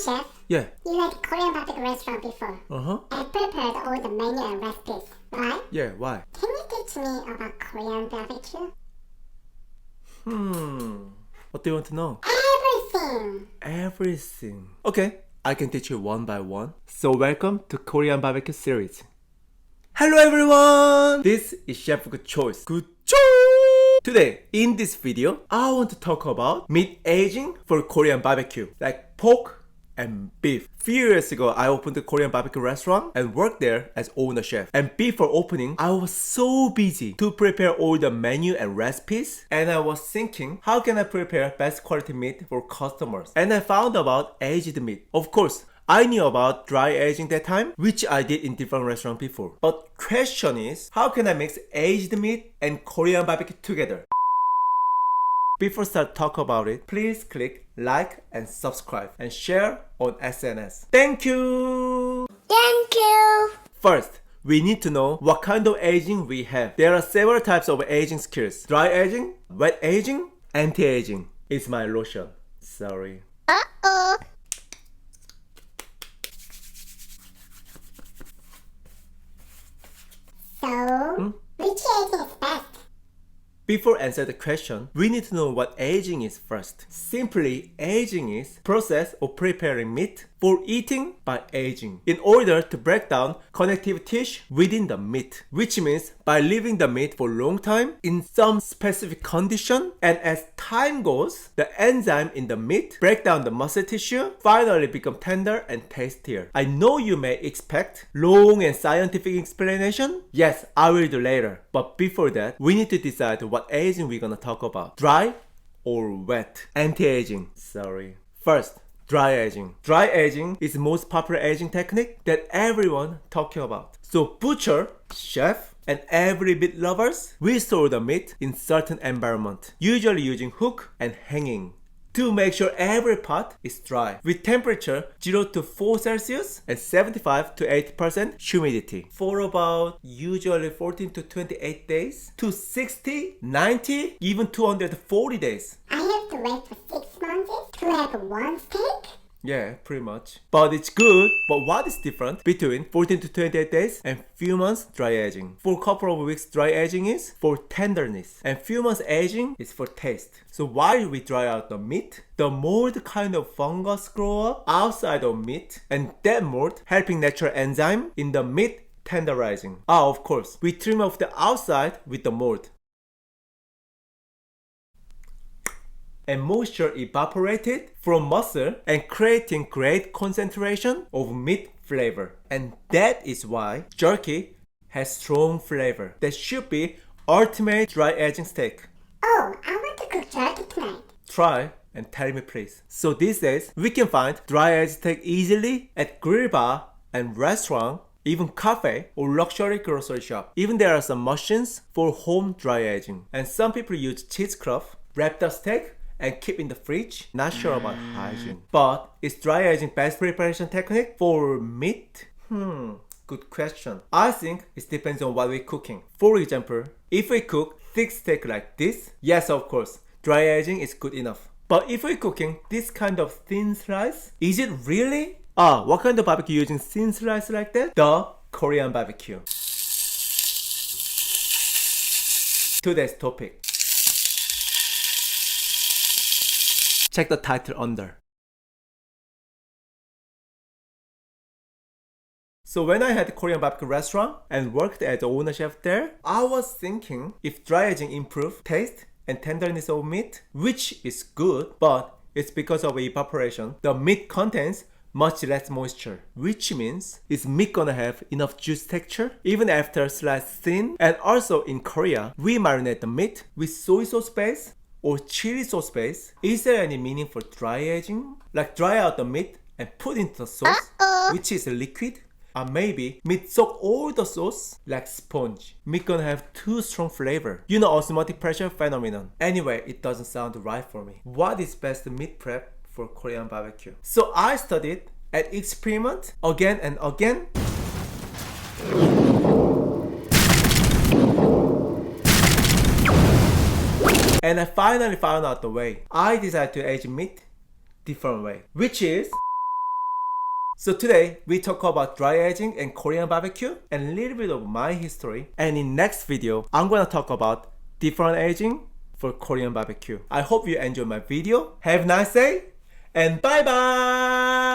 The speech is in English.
chef, Yeah. you had Korean barbecue restaurant before. And prepared all the menu and recipes, right? Yeah, why? Can you teach me about Korean barbecue? What do you want to know? Everything! Everything. Okay, I can teach you one by one. So welcome to Korean barbecue series. Hello everyone! This is Chef Good Choice. Good choice! Today, in this video, I want to talk about meat aging for Korean barbecue, like pork and beef. Few years ago, I opened a Korean barbecue restaurant and worked there as owner chef. And before opening, I was so busy to prepare all the menu and recipes. And I was thinking, how can I prepare best quality meat for customers? And I found about aged meat. Of course, I knew about dry aging that time, which I did in different restaurants before. But question is, how can I mix aged meat and Korean barbecue together? Before start talk about it, please click like and subscribe and share on SNS. Thank you! Thank you! First, we need to know what kind of aging we have. There are several types of aging skills. Dry aging, wet aging, anti-aging. It's my lotion. Sorry. Uh-oh. So, which aging is best? Before answer the question, we need to know what aging is first. Simply, aging is process of preparing meat for eating by aging in order to break down connective tissue within the meat, which means by leaving the meat for a long time in some specific condition, and as time goes, the enzyme in the meat break down the muscle tissue, finally become tender and tastier. I know you may expect long and scientific explanation. Yes, I will do later. But before that, we need to decide what aging we're gonna talk about. Dry or wet? Anti-aging. Sorry. First, dry aging. Dry aging is the most popular aging technique that everyone talking about. So butcher, chef, and every meat lovers will store the meat in certain environment, usually using hook and hanging, to make sure every part is dry with temperature 0 to 4 Celsius and 75 to 80% humidity for about usually 14 to 28 days to 60, 90, even 240 days. I have to wait for 6 months to have one steak? Yeah, pretty much. But it's good. But what is different between 14 to 28 days and few months dry aging? For a couple of weeks dry aging is for tenderness, and few months aging is for taste. So while we dry out the meat, the mold kind of fungus grow up outside of meat, and that mold helping natural enzyme in the meat tenderizing. Of course, we trim off the outside with the mold, and moisture evaporated from muscle and creating great concentration of meat flavor. And that is why jerky has strong flavor. That should be ultimate dry aging steak. Oh, I want to cook jerky tonight. Try and tell me please. So these days we can find dry aged steak easily at grill bar and restaurant, even cafe or luxury grocery shop. Even there are some machines for home dry aging. And some people use cheesecloth, wrap the steak and keep in the fridge. Not sure about hygiene. But is dry aging best preparation technique for meat? Good question. I think it depends on what we're cooking. For example, if we cook thick steak like this, yes of course, dry aging is good enough. But if we're cooking this kind of thin slice, is it really? What kind of barbecue using thin slice like that? The Korean barbecue. Today's topic. Check the title under. So when I had a Korean barbecue restaurant and worked as the owner chef there, I was thinking if dry aging improve taste and tenderness of meat, which is good, but it's because of evaporation. The meat contains much less moisture, which means is meat gonna have enough juice texture even after sliced thin. And also in Korea, we marinate the meat with soy sauce base or chili sauce base. Is there any meaning for dry aging? Like dry out the meat and put into the sauce, which is liquid? Or maybe meat soak all the sauce like sponge. Meat gonna have too strong flavor. You know, osmotic pressure phenomenon. Anyway, it doesn't sound right for me. What is best meat prep for Korean barbecue? So I studied and experiment again and again. And I finally found out the way. I decided to age meat different way, which is So today we talk about dry aging and Korean barbecue and a little bit of my history. And in next video, I'm gonna talk about different aging for Korean barbecue. I hope you enjoyed my video. Have a nice day and bye bye!